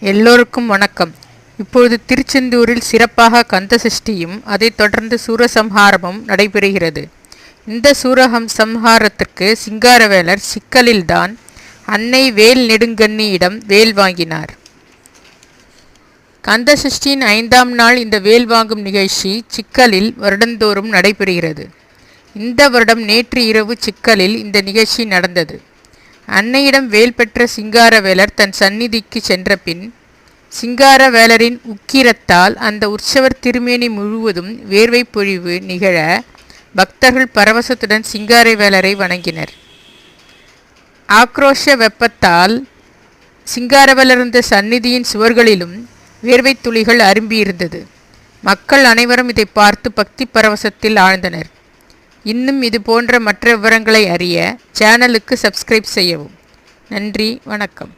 எல்லோருக்கும் வணக்கம். இப்பொழுது திருச்செந்தூரில் சிறப்பாக கந்தசஷ்டியும் அதைத் தொடர்ந்து சூரசம்ஹாரமும் நடைபெறுகிறது. இந்த சூரசம்ஹாரத்திற்கு சிங்காரவேலர் சிக்கலில்தான் அன்னை வேல் நெடுங்கண்ணியிடம் வேல் வாங்கினார். கந்தசஷ்டியின் 5ஆம் நாள் இந்த வேல் வாங்கும் நிகழ்ச்சி சிக்கலில் வருடந்தோறும் நடைபெறுகிறது. இந்த வருடம் நேற்று இரவு சிக்கலில் இந்த நிகழ்ச்சி நடந்தது. அன்னையிடம் வேல் பெற்ற சிங்காரவேலர் தன் சந்நிதிக்கு சென்ற பின் சிங்காரவேலரின் உக்கிரத்தால் அந்த உற்சவர் திருமேனி முழுவதும் வேர்வை பொழிவு நிகழ பக்தர்கள் பரவசத்துடன் சிங்காரவேலரை வணங்கினர். ஆக்ரோஷ வெப்பத்தால் சிங்காரவேலர் இருந்த சந்நிதியின் சுவர்களிலும் வேர்வை துளிகள் அரும்பியிருந்தது. மக்கள் அனைவரும் இதை பார்த்து பக்தி பரவசத்தில் ஆழ்ந்தனர். இன்னும் இது போன்ற மற்ற விவரங்களை அறிய சேனலுக்கு சப்ஸ்கிரைப் செய்யவும். நன்றி, வணக்கம்.